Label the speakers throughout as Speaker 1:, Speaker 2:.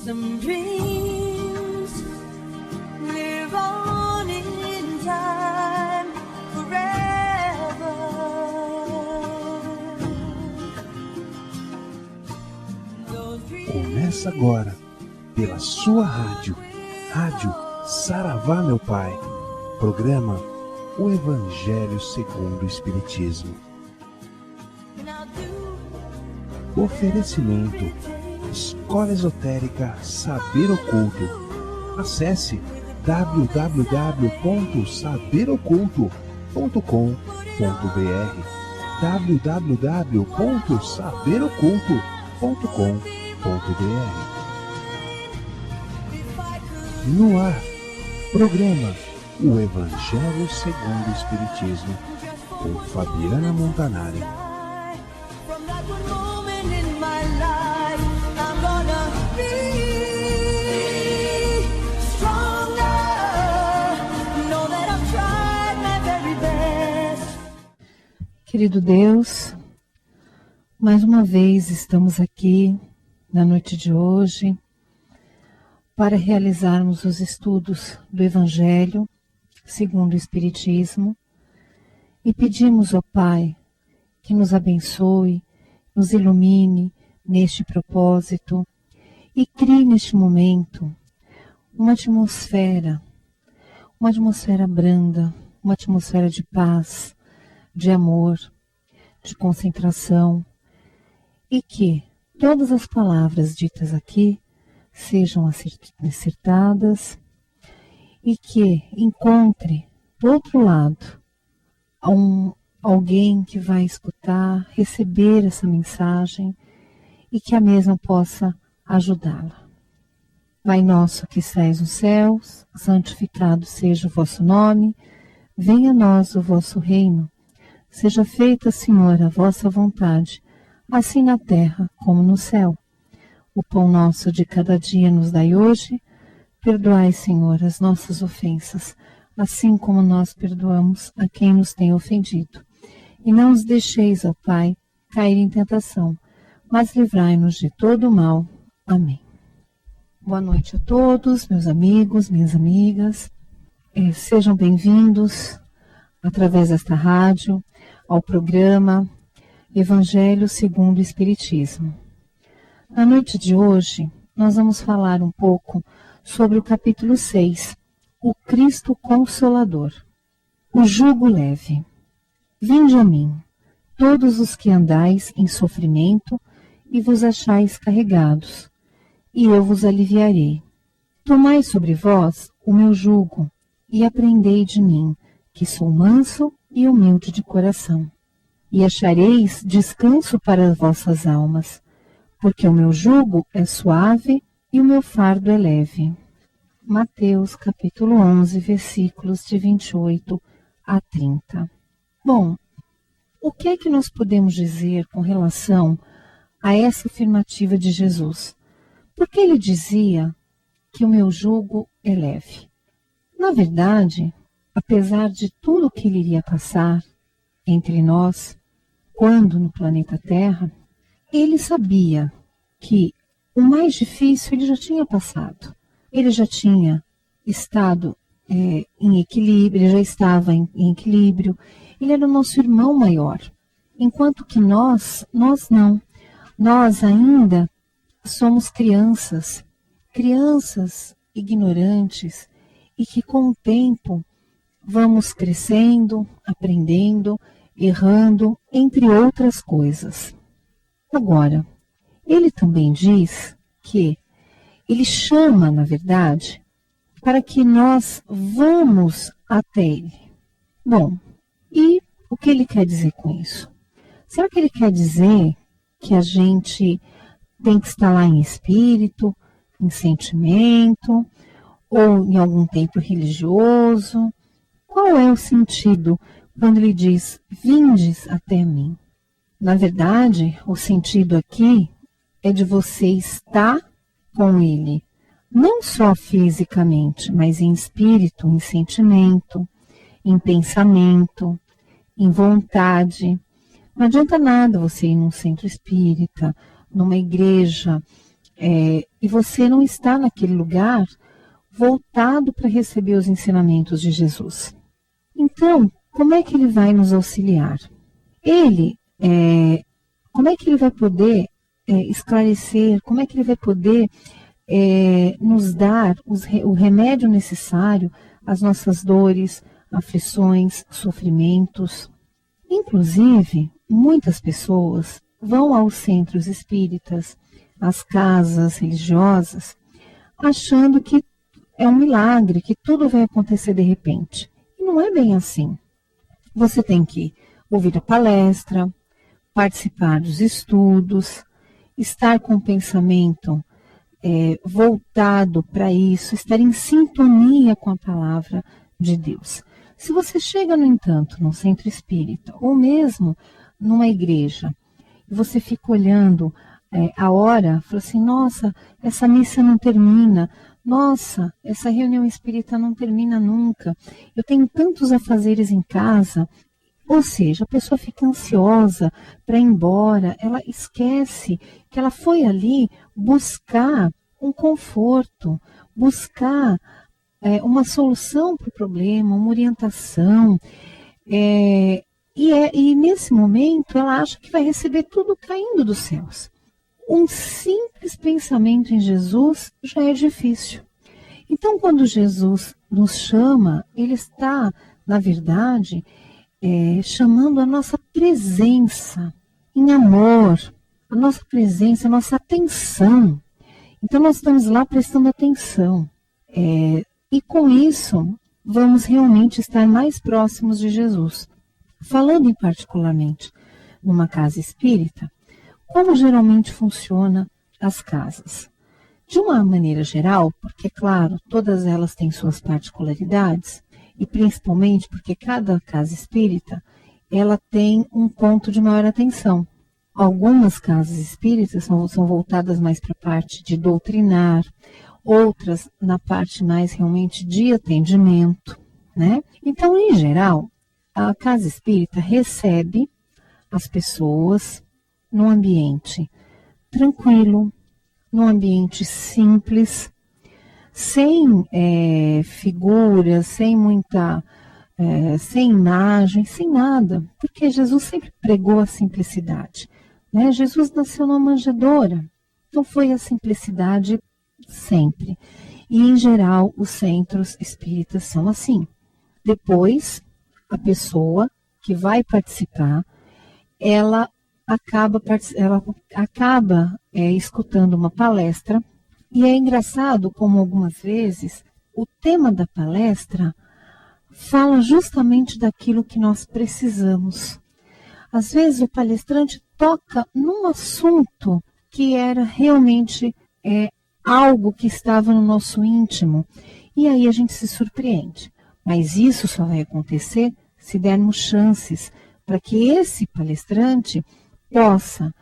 Speaker 1: Some dreams live on in time forever.
Speaker 2: Começa agora, pela sua rádio, Rádio Saravá, meu Pai. Programa O Evangelho segundo o Espiritismo. Oferecimento Escola Esotérica Saber Oculto. Acesse www.saberoculto.com.br www.saberoculto.com.br. No ar, programa O Evangelho segundo o Espiritismo, com Fabiana Montanari.
Speaker 3: Querido Deus, mais uma vez estamos aqui na noite de hoje para realizarmos os estudos do Evangelho segundo o Espiritismo e pedimos ao Pai que nos abençoe, nos ilumine neste propósito e crie neste momento uma atmosfera branda, uma atmosfera de paz, de amor, de concentração, e que todas as palavras ditas aqui sejam acertadas e que encontre do outro lado alguém que vai escutar, receber essa mensagem e que a mesma possa ajudá-la. Pai nosso que estais nos céus, santificado seja o vosso nome, venha a nós o vosso reino. Seja feita, Senhor, a vossa vontade, assim na terra como no céu. O pão nosso de cada dia nos dai hoje. Perdoai, Senhor, as nossas ofensas, assim como nós perdoamos a quem nos tem ofendido. E não os deixeis, ó Pai, cair em tentação, mas livrai-nos de todo o mal. Amém. Boa noite a todos, meus amigos, minhas amigas. Sejam bem-vindos, através desta rádio, ao programa Evangelho segundo o Espiritismo. Na noite de hoje, nós vamos falar um pouco sobre o capítulo 6, o Cristo Consolador, o jugo leve. Vinde a mim, todos os que andais em sofrimento e vos achais carregados, e eu vos aliviarei. Tomai sobre vós o meu jugo e aprendei de mim, que sou manso e humilde de coração, e achareis descanso para as vossas almas, porque o meu jugo é suave e o meu fardo é leve. Mateus capítulo 11, versículos de 28 a 30. Bom, o que é que nós podemos dizer com relação a essa afirmativa de Jesus? Porque ele dizia que o meu jugo é leve. Na verdade, apesar de tudo que ele iria passar entre nós, quando no planeta Terra, ele sabia que o mais difícil ele já tinha passado. Ele já tinha estado em equilíbrio, ele já estava em equilíbrio. Ele era o nosso irmão maior. Enquanto que nós não. Nós ainda somos crianças ignorantes, e que com o tempo vamos crescendo, aprendendo, errando, entre outras coisas. Agora, ele também diz que ele chama, na verdade, para que nós vamos até ele. Bom, e o que ele quer dizer com isso? Será que ele quer dizer que a gente tem que estar lá em espírito, em sentimento, ou em algum templo religioso? Qual é o sentido quando ele diz, vindes até mim? Na verdade, o sentido aqui é de você estar com ele, não só fisicamente, mas em espírito, em sentimento, em pensamento, em vontade. Não adianta nada você ir num centro espírita, numa igreja e você não está naquele lugar voltado para receber os ensinamentos de Jesus. Então, como é que ele vai nos auxiliar? Como é que ele vai poder esclarecer, como é que ele vai poder nos dar o remédio necessário às nossas dores, aflições, sofrimentos? Inclusive, muitas pessoas vão aos centros espíritas, às casas religiosas, achando que é um milagre, que tudo vai acontecer de repente. E não é bem assim. Você tem que ouvir a palestra, participar dos estudos, estar com o pensamento voltado para isso, estar em sintonia com a palavra de Deus. Se você chega, no entanto, num centro espírita, ou mesmo numa igreja, e você fica olhando a hora, fala assim, nossa, essa missa não termina, nossa, essa reunião espírita não termina nunca, eu tenho tantos afazeres em casa. Ou seja, a pessoa fica ansiosa para ir embora, ela esquece que ela foi ali buscar um conforto, buscar uma solução para o problema, uma orientação. E nesse momento ela acha que vai receber tudo caindo dos céus. Um simples pensamento em Jesus já é difícil. Então, quando Jesus nos chama, ele está, na verdade, chamando a nossa presença em amor, a nossa presença, a nossa atenção. Então nós estamos lá prestando atenção. E com isso, vamos realmente estar mais próximos de Jesus. Falando em particularmente numa casa espírita, como geralmente funciona as casas? De uma maneira geral, porque, claro, todas elas têm suas particularidades, e principalmente porque cada casa espírita ela tem um ponto de maior atenção. Algumas casas espíritas são voltadas mais para a parte de doutrinar, outras na parte mais realmente de atendimento, né? Então, em geral, a casa espírita recebe as pessoas num ambiente tranquilo, num ambiente simples, sem figuras, sem imagem, sem nada, porque Jesus sempre pregou a simplicidade, né? Jesus nasceu numa manjedoura, então foi a simplicidade sempre. E, em geral, os centros espíritas são assim. Depois, a pessoa que vai participar, ela acaba escutando uma palestra. E é engraçado como algumas vezes o tema da palestra fala justamente daquilo que nós precisamos. Às vezes o palestrante toca num assunto que era realmente algo que estava no nosso íntimo. E aí a gente se surpreende. Mas isso só vai acontecer se dermos chances para que esse palestrante possa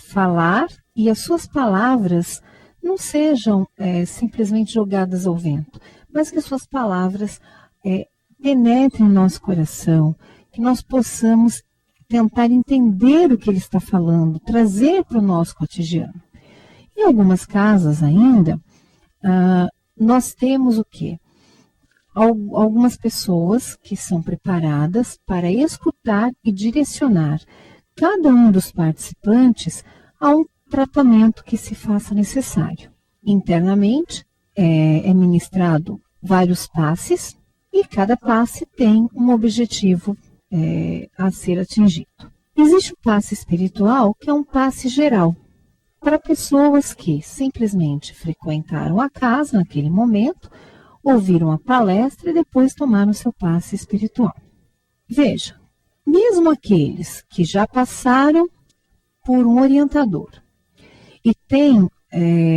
Speaker 3: falar e as suas palavras não sejam simplesmente jogadas ao vento, mas que suas palavras penetrem no nosso coração, que nós possamos tentar entender o que ele está falando, trazer para o nosso cotidiano. Em algumas casas ainda, nós temos o quê? Algumas pessoas que são preparadas para escutar e direcionar cada um dos participantes a um tratamento que se faça necessário. Internamente, é ministrado vários passes e cada passe tem um objetivo a ser atingido. Existe o passe espiritual, que é um passe geral, para pessoas que simplesmente frequentaram a casa naquele momento, ouviram a palestra e depois tomaram seu passe espiritual. Veja, mesmo aqueles que já passaram por um orientador e têm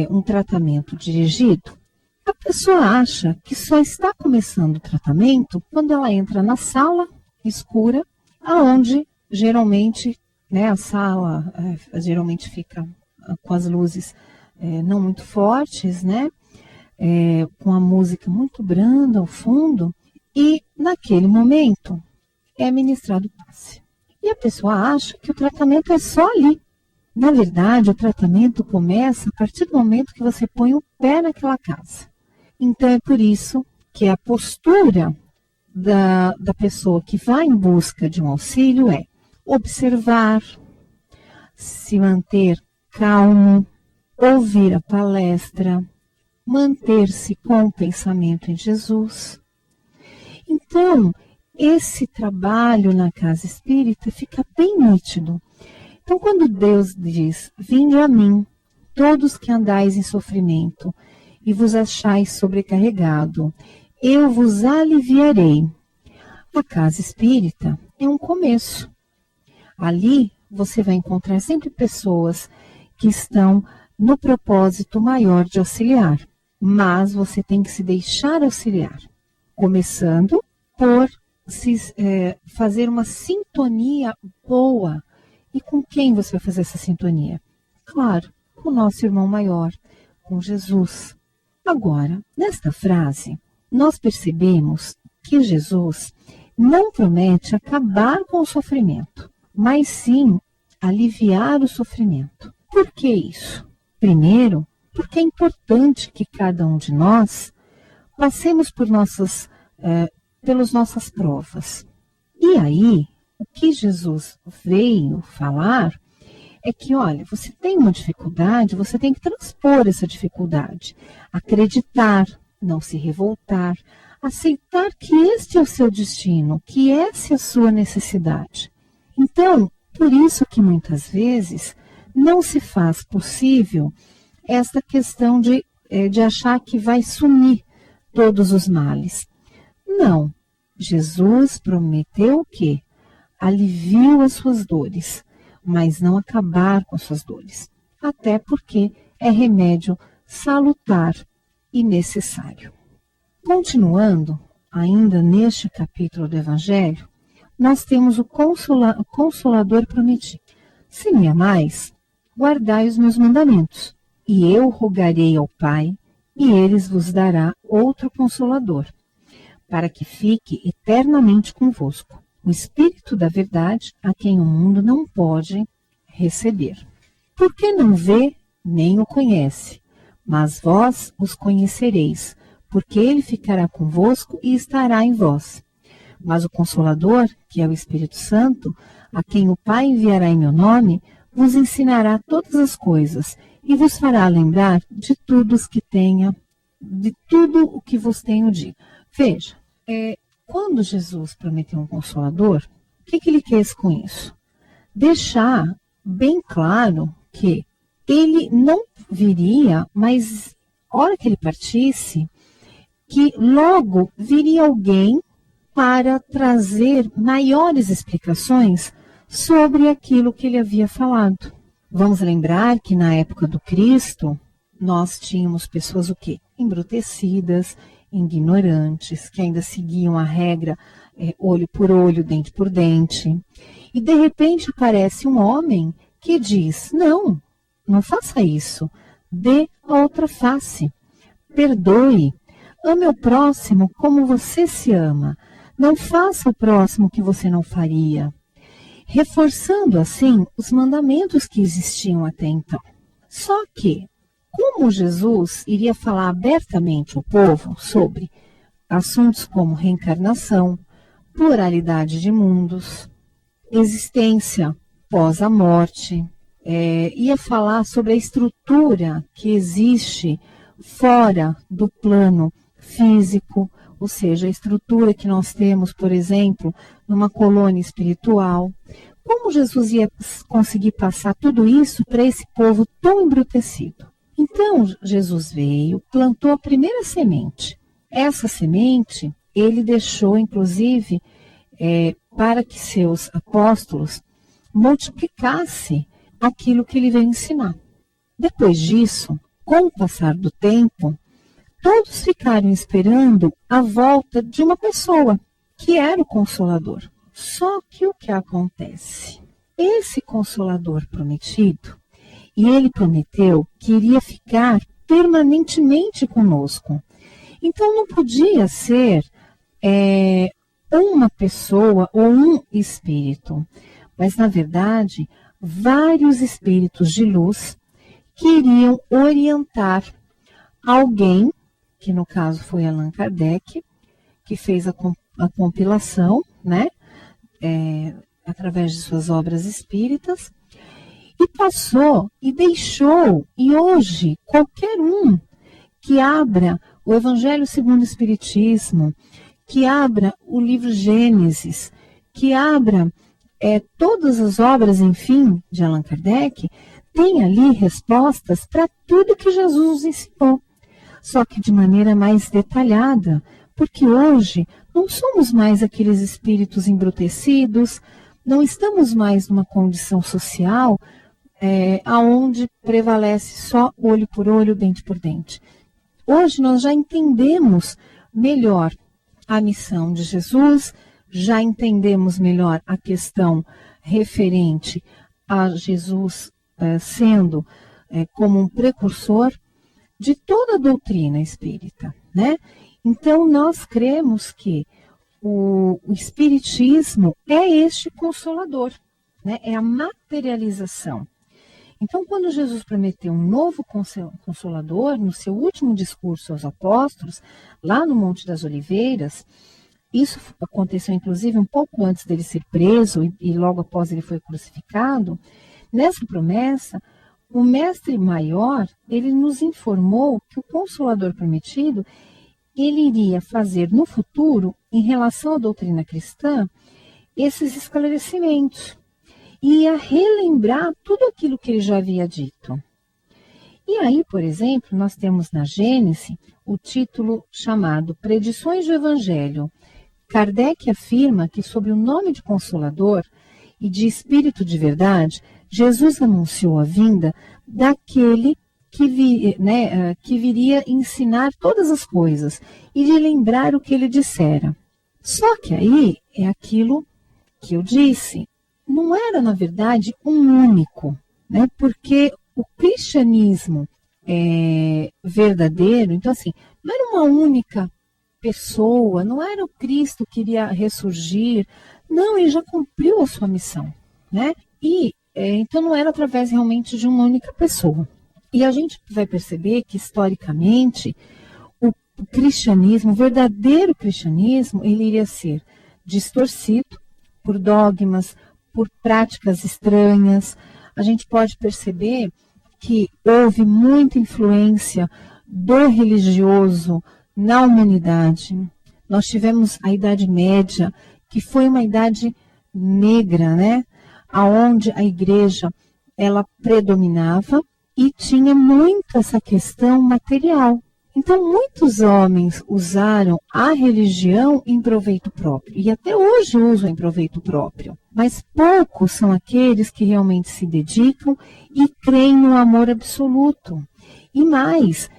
Speaker 3: um tratamento dirigido, a pessoa acha que só está começando o tratamento quando ela entra na sala escura, aonde geralmente a sala geralmente fica com as luzes não muito fortes, com a música muito branda ao fundo, e naquele momento é ministrado o passe. E a pessoa acha que o tratamento é só ali. Na verdade, o tratamento começa a partir do momento que você põe o pé naquela casa. Então, é por isso que a postura da pessoa que vai em busca de um auxílio é observar, se manter calmo, ouvir a palestra, manter-se com o pensamento em Jesus. Então, esse trabalho na casa espírita fica bem nítido. Então, quando Deus diz, vinde a mim, todos que andais em sofrimento, e vos achais sobrecarregado, eu vos aliviarei. A casa espírita é um começo. Ali você vai encontrar sempre pessoas que estão no propósito maior de auxiliar, mas você tem que se deixar auxiliar, começando por fazer uma sintonia boa. E com quem você vai fazer essa sintonia? Claro, com o nosso irmão maior, com Jesus. Agora, nesta frase, nós percebemos que Jesus não promete acabar com o sofrimento, mas sim aliviar o sofrimento. Por que isso? Primeiro, porque é importante que cada um de nós passemos pelas nossas provas. E aí, o que Jesus veio falar é que, olha, você tem uma dificuldade, você tem que transpor essa dificuldade, acreditar, não se revoltar, aceitar que este é o seu destino, que essa é a sua necessidade. Então, por isso que muitas vezes não se faz possível esta questão de achar que vai sumir todos os males. Não, Jesus prometeu o quê? Aliviu as suas dores, mas não acabar com as suas dores, até porque é remédio salutar e necessário. Continuando, ainda neste capítulo do Evangelho, nós temos o Consolador prometido. Se me amais, guardai os meus mandamentos, e eu rogarei ao Pai, e ele vos dará outro Consolador, para que fique eternamente convosco, o Espírito da verdade, a quem o mundo não pode receber. Porque não vê, nem o conhece, mas vós os conhecereis, porque ele ficará convosco e estará em vós. Mas o Consolador, que é o Espírito Santo, a quem o Pai enviará em meu nome, vos ensinará todas as coisas e vos fará lembrar de tudo o que vos tenho dito. Veja, quando Jesus prometeu um Consolador, o que ele quis com isso? Deixar bem claro que ele não viria, mas a hora que ele partisse, que logo viria alguém para trazer maiores explicações sobre aquilo que ele havia falado. Vamos lembrar que na época do Cristo, nós tínhamos pessoas o quê? Embrutecidas, ignorantes, que ainda seguiam a regra olho por olho, dente por dente. E de repente aparece um homem que diz, não faça isso, dê a outra face, perdoe, ame o próximo como você se ama, não faça o próximo que você não faria, reforçando assim os mandamentos que existiam até então. Só que, como Jesus iria falar abertamente ao povo sobre assuntos como reencarnação, pluralidade de mundos, existência pós a morte, ia falar sobre a estrutura que existe fora do plano físico, ou seja, a estrutura que nós temos, por exemplo, numa colônia espiritual. Como Jesus ia conseguir passar tudo isso para esse povo tão embrutecido? Então, Jesus veio, plantou a primeira semente. Essa semente, ele deixou, inclusive, para que seus apóstolos multiplicassem aquilo que ele veio ensinar. Depois disso, com o passar do tempo, todos ficaram esperando a volta de uma pessoa, que era o Consolador. Só que o que acontece? Esse Consolador prometido, e ele prometeu que iria ficar permanentemente conosco. Então não podia ser uma pessoa ou um espírito, mas na verdade vários espíritos de luz que iriam orientar alguém, que no caso foi Allan Kardec, que fez a compilação, né, através de suas obras espíritas, e passou e deixou, e hoje qualquer um que abra o Evangelho segundo o Espiritismo, que abra o livro Gênesis, que abra todas as obras, enfim, de Allan Kardec, tem ali respostas para tudo que Jesus nos ensinou, só que de maneira mais detalhada, porque hoje não somos mais aqueles espíritos embrutecidos, não estamos mais numa condição social aonde prevalece só olho por olho, dente por dente. Hoje nós já entendemos melhor a missão de Jesus, já entendemos melhor a questão referente a Jesus sendo como um precursor de toda a doutrina espírita, né? Então nós cremos que o Espiritismo é este consolador, né? É a materialização. Então, quando Jesus prometeu um novo consolador, no seu último discurso aos apóstolos, lá no Monte das Oliveiras, isso aconteceu inclusive um pouco antes dele ser preso e logo após ele foi crucificado. Nessa promessa, o Mestre Maior, ele nos informou que o Consolador prometido, ele iria fazer no futuro, em relação à doutrina cristã, esses esclarecimentos. E ia relembrar tudo aquilo que ele já havia dito. E aí, por exemplo, nós temos na Gênesis o título chamado Predições do Evangelho. Kardec afirma que, sob o nome de Consolador e de Espírito de Verdade, Jesus anunciou a vinda daquele que viria ensinar todas as coisas e de lembrar o que ele dissera. Só que aí é aquilo que eu disse, não era, na verdade, um único, né? Porque o cristianismo verdadeiro, então assim, não era uma única pessoa, não era o Cristo que iria ressurgir, não, ele já cumpriu a sua missão, né? E então não era através realmente de uma única pessoa. E a gente vai perceber que, historicamente, o cristianismo, o verdadeiro cristianismo, ele iria ser distorcido por dogmas, por práticas estranhas. A gente pode perceber que houve muita influência do religioso na humanidade. Nós tivemos a Idade Média, que foi uma idade negra, né? Onde a igreja ela predominava e tinha muito essa questão material. Então, muitos homens usaram a religião em proveito próprio, e até hoje usam em proveito próprio. Mas poucos são aqueles que realmente se dedicam e creem no amor absoluto. E mais,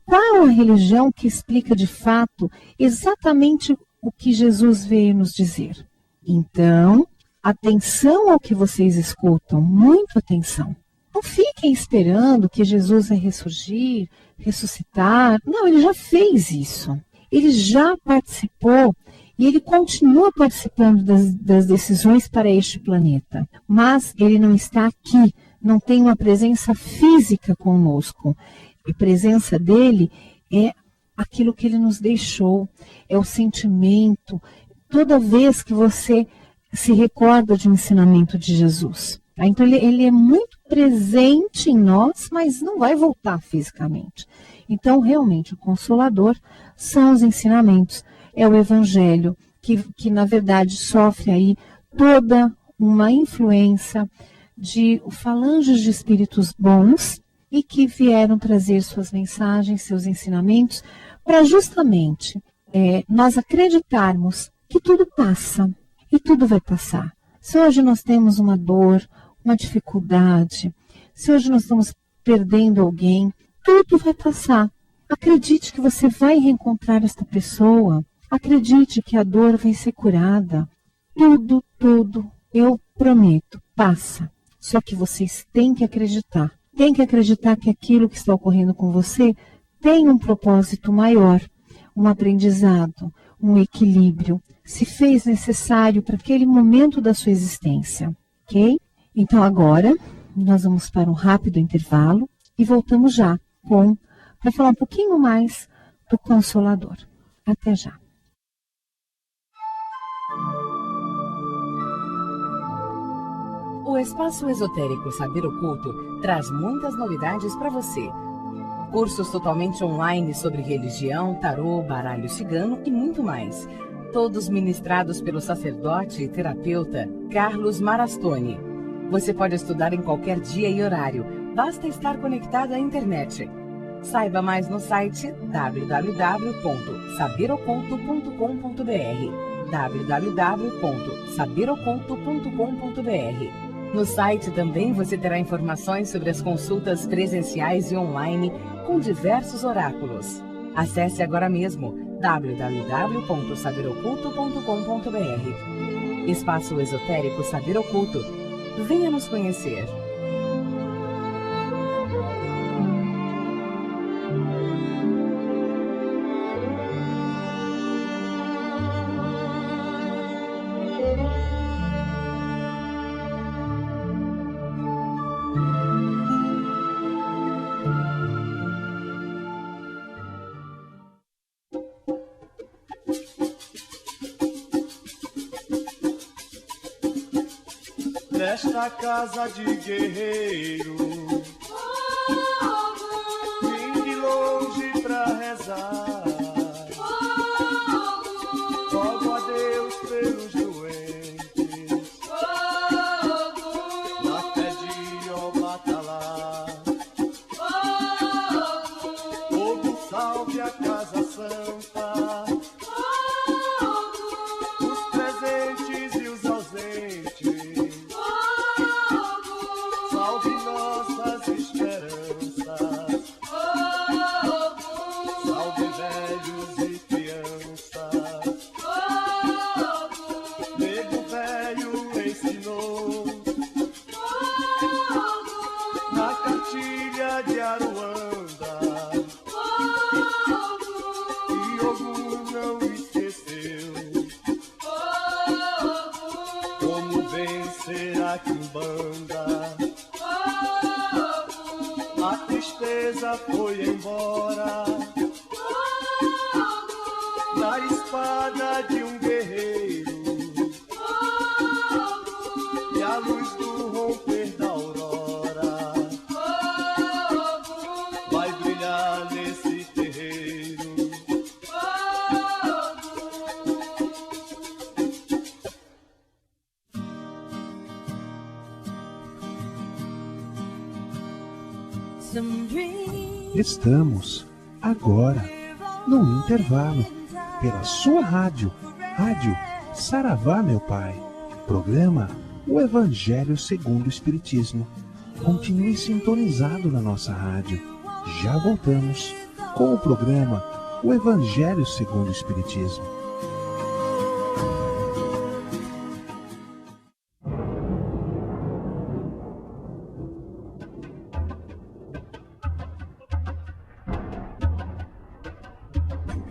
Speaker 3: qual a religião que explica de fato exatamente o que Jesus veio nos dizer? Então, atenção ao que vocês escutam, muita atenção. Não fiquem esperando que Jesus vai ressurgir, ressuscitar. Não, ele já fez isso. Ele já participou e ele continua participando das decisões para este planeta. Mas ele não está aqui, não tem uma presença física conosco. A presença dele é aquilo que ele nos deixou, é o sentimento. Toda vez que você se recorda de um ensinamento de Jesus. Tá? Então ele é muito presente em nós, mas não vai voltar fisicamente. Então realmente o Consolador são os ensinamentos, é o Evangelho, que na verdade sofre aí toda uma influência de falanges de espíritos bons e que vieram trazer suas mensagens, seus ensinamentos, para justamente nós acreditarmos que tudo passa e tudo vai passar. Se hoje nós temos uma dor, uma dificuldade, se hoje nós estamos perdendo alguém, tudo vai passar. Acredite que você vai reencontrar esta pessoa. Acredite que a dor vai ser curada. Tudo, eu prometo, passa. Só que vocês têm que acreditar. Tem que acreditar que aquilo que está ocorrendo com você tem um propósito maior, um aprendizado, um equilíbrio. Se fez necessário para aquele momento da sua existência, ok? Então agora nós vamos para um rápido intervalo e voltamos já para falar um pouquinho mais do Consolador. Até já.
Speaker 4: O Espaço Esotérico Saber Oculto traz muitas novidades para você. Cursos totalmente online sobre religião, tarô, baralho cigano e muito mais. Todos ministrados pelo sacerdote e terapeuta Carlos Marastoni. Você pode estudar em qualquer dia e horário, basta estar conectado à internet. Saiba mais no site www.saberoculto.com.br www.saberoculto.com.br. No site também você terá informações sobre as consultas presenciais e online com diversos oráculos. Acesse agora mesmo www.saberoculto.com.br. Espaço Esotérico Saber Oculto. Venha nos conhecer.
Speaker 5: Nesta casa de guerreiro, vim de longe pra rezar. Rogo a Deus pelos doentes, na fé de Obatalá. Fogo salve a casa santa, os presentes e os ausentes. Salve nossas esperanças, salve velhos e crianças. Nego velho ensinou na cartilha de Aruanda, e Ogum não esqueceu como vencer a Quimbanda. A tristeza foi embora na espada de um guerreiro, e a luz do romper da aurora vai brilhar nesse terreiro.
Speaker 2: Estamos agora no intervalo pela sua rádio Saravá, meu Pai. Programa O Evangelho segundo o Espiritismo. Continue sintonizado na nossa rádio. Já voltamos com o programa O Evangelho segundo o Espiritismo.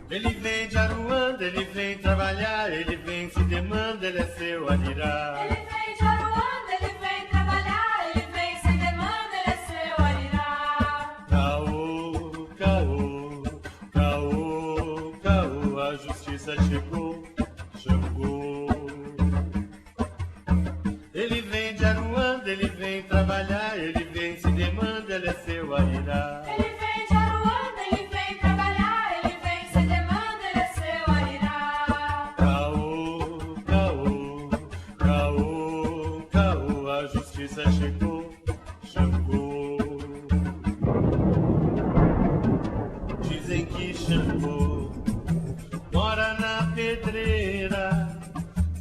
Speaker 5: Ele vem de Aruanda, ele vem trabalhar, ele vem se demanda, ele é seu Arirá.
Speaker 1: Ele vem de Aruanda, ele vem trabalhar, ele vem se demanda, ele é seu Arirá.
Speaker 5: Caô, caô, caô, caô, a justiça chegou, Xangô. Ele vem de Aruanda, ele vem trabalhar, ele vem se demanda, ele é seu Arirá.
Speaker 1: Ele vem de Aruanda, ele vem trabalhar, ele vem se demanda, ele é seu Arirá.
Speaker 5: Caô, caô, caô, caô, a justiça chegou, Xangô. Dizem que Xangô mora na pedreira,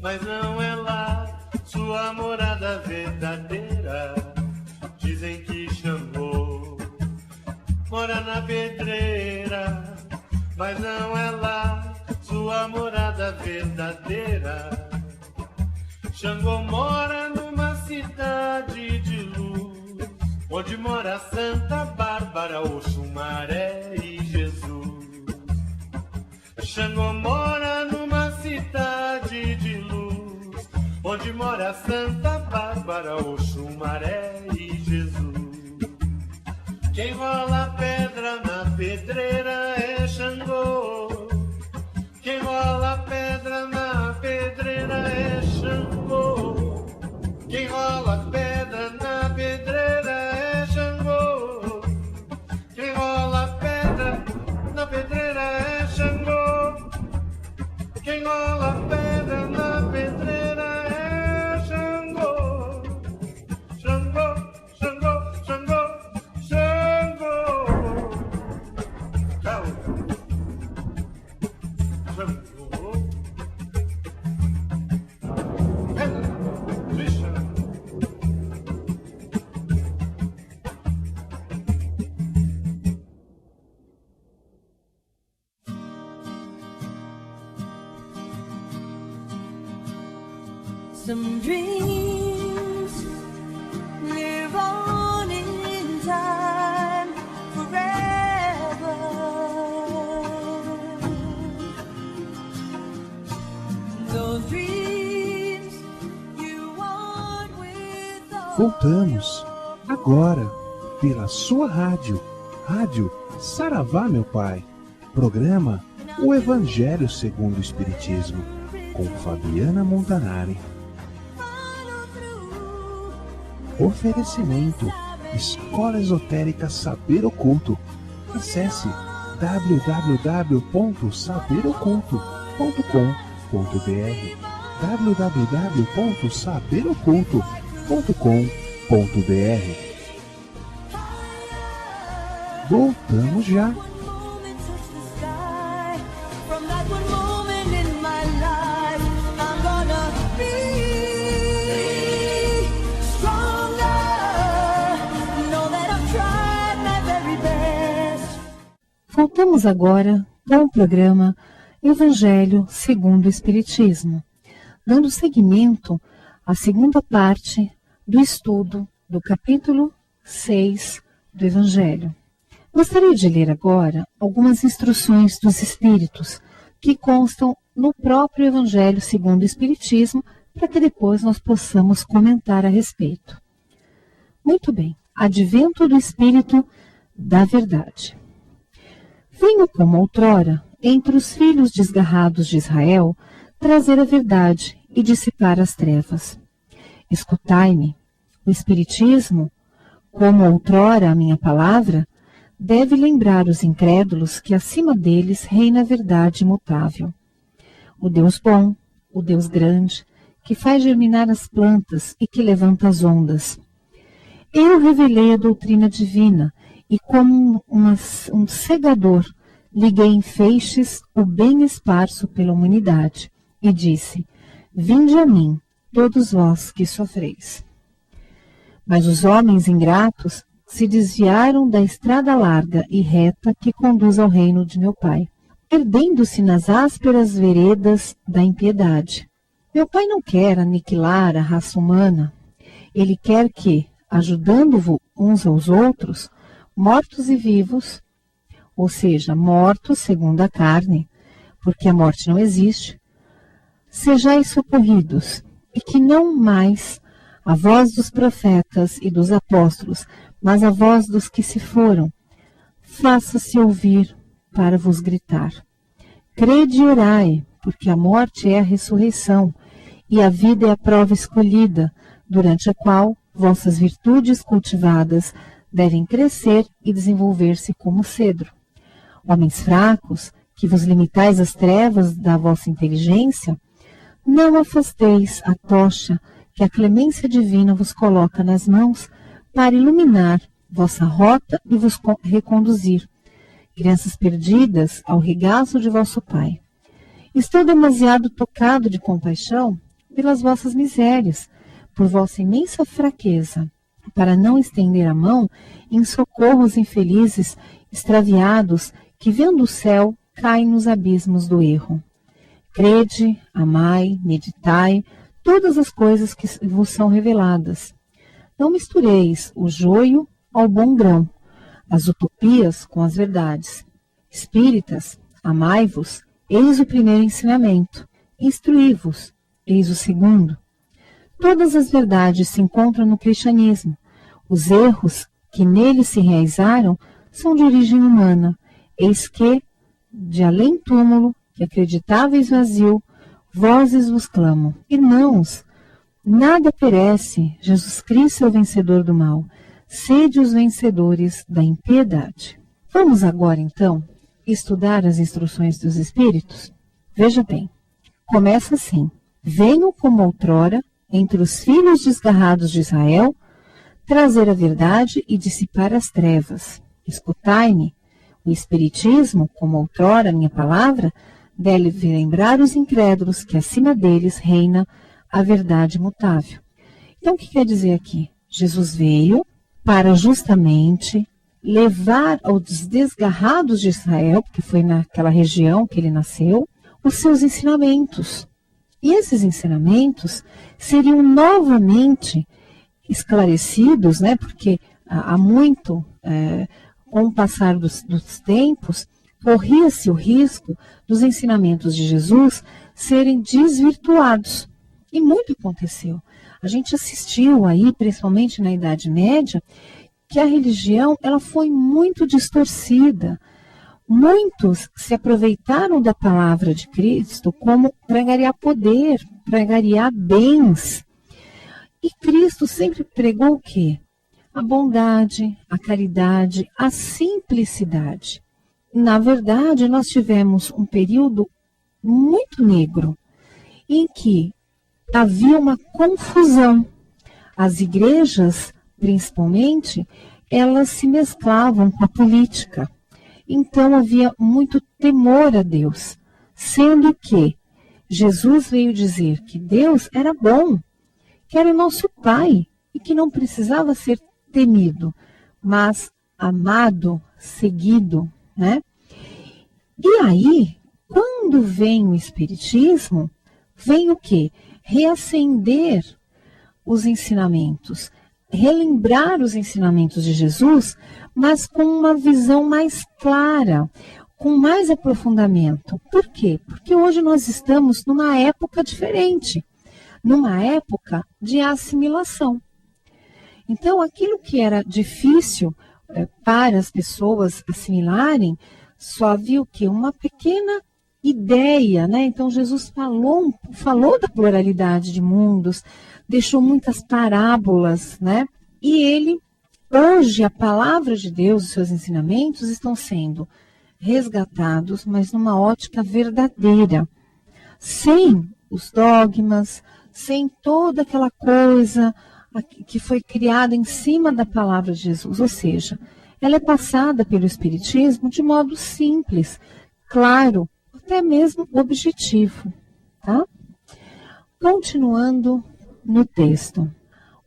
Speaker 5: mas não é lá sua morada verdadeira. Dizem que Xangô mora na pedreira, mas não é lá sua morada verdadeira. Xangô mora numa cidade de luz, onde mora Santa Bárbara, Oxumaré e Jesus. Xangô mora numa cidade de luz, onde mora Santa Bárbara, Oxumaré Sumaré e Jesus. Quem rola pedra na pedreira é Xangô. Quem rola pedra na pedreira é Xangô. Quem rola pedra na pedreira é Xangô. Quem rola pedra na pedreira é Xangô. Quem rola pedra na pedreira é Xangô. Xangô, Xangô, Xangô, Xangô. Tchau. Xangô.
Speaker 6: Some dreams live on in time forever. Those dreams you want with all
Speaker 2: Voltamos agora pela sua rádio, Rádio Saravá, meu Pai. Programa O Evangelho segundo o Espiritismo, com Fabiana Montanari. Oferecimento Escola Esotérica Saber Oculto. Acesse www.saberoculto.com.br www.saberoculto.com.br. Voltamos já.
Speaker 6: from that one moment in my life. I'm gonna be stronger. Know that I've tried my very best.
Speaker 3: Voltamos agora com o programa Evangelho segundo o Espiritismo, dando seguimento à segunda parte do estudo do capítulo 6 do Evangelho. Gostaria de ler agora algumas instruções dos Espíritos que constam no próprio Evangelho segundo o Espiritismo, para que depois nós possamos comentar a respeito. Muito bem. Advento do Espírito da Verdade. Venho como outrora, entre os filhos desgarrados de Israel, trazer a verdade e dissipar as trevas. Escutai-me. O Espiritismo, como outrora a minha palavra, deve lembrar os incrédulos que acima deles reina a verdade imutável. O Deus bom, o Deus grande, que faz germinar as plantas e que levanta as ondas. Eu revelei a doutrina divina e, como um segador, liguei em feixes o bem esparso pela humanidade e disse: vinde a mim, todos vós que sofreis. Mas os homens ingratos se desviaram da estrada larga e reta que conduz ao reino de meu Pai, perdendo-se nas ásperas veredas da impiedade. Meu Pai não quer aniquilar a raça humana. Ele quer que, ajudando-vos uns aos outros, mortos e vivos, ou seja, mortos segundo a carne, porque a morte não existe, sejais socorridos, e que não mais a voz dos profetas e dos apóstolos, mas a voz dos que se foram, faça-se ouvir para vos gritar. Crede e orai, porque a morte é a ressurreição, e a vida é a prova escolhida, durante a qual vossas virtudes cultivadas devem crescer e desenvolver-se como cedro. Homens fracos, que vos limitais às trevas da vossa inteligência, não afasteis a tocha que a clemência divina vos coloca nas mãos para iluminar vossa rota e vos reconduzir, crianças perdidas ao regaço de vosso Pai. Estou demasiado tocado de compaixão pelas vossas misérias, por vossa imensa fraqueza, para não estender a mão em socorro aos infelizes extraviados que, vendo o céu, caem nos abismos do erro. Crede, amai, meditai, todas as coisas que vos são reveladas. Não mistureis o joio ao bom grão, as utopias com as verdades. Espíritas, amai-vos, eis o primeiro ensinamento. Instruí-vos, eis o segundo. Todas as verdades se encontram no cristianismo. Os erros que nele se realizaram são de origem humana. Eis que, de além túmulo, que acreditáveis vazio, vozes vos clamam. Irmãos, nada perece, Jesus Cristo é o vencedor do mal. Sede os vencedores da impiedade. Vamos agora, então, estudar as instruções dos Espíritos? Veja bem, começa assim. Venho como outrora, entre os filhos desgarrados de Israel, trazer a verdade e dissipar as trevas. Escutai-me. O Espiritismo, como outrora minha palavra, deve lembrar os incrédulos que acima deles reina a verdade imutável. Então, o que quer dizer aqui? Jesus veio para justamente levar aos desgarrados de Israel, porque foi naquela região que ele nasceu, os seus ensinamentos. E esses ensinamentos seriam novamente esclarecidos, né? Porque há muito, com o passar dos tempos, corria-se o risco dos ensinamentos de Jesus serem desvirtuados. E muito aconteceu. A gente assistiu aí, principalmente na Idade Média, que a religião ela foi muito distorcida. Muitos se aproveitaram da palavra de Cristo como para angariar poder, para angariar bens. E Cristo sempre pregou o quê? A bondade, a caridade, a simplicidade. Na verdade, nós tivemos um período muito negro, em que havia uma confusão. As igrejas, principalmente, elas se mesclavam com a política. Então havia muito temor a Deus, sendo que Jesus veio dizer que Deus era bom, que era o nosso Pai e que não precisava ser temido, mas amado, seguido, né? E aí, quando vem o Espiritismo, vem o quê? Reacender os ensinamentos, relembrar os ensinamentos de Jesus, mas com uma visão mais clara, com mais aprofundamento. Por quê? Porque hoje nós estamos numa época diferente, numa época de assimilação. Então, aquilo que era difícil para as pessoas assimilarem, só havia o quê? Uma pequena ideia, né? Então, Jesus falou da pluralidade de mundos, deixou muitas parábolas, né? E ele, hoje, a palavra de Deus, os seus ensinamentos estão sendo resgatados, mas numa ótica verdadeira, sem os dogmas, sem toda aquela coisa que foi criada em cima da palavra de Jesus. Ou seja, ela é passada pelo Espiritismo de modo simples, claro, até mesmo objetivo, tá? Continuando no texto.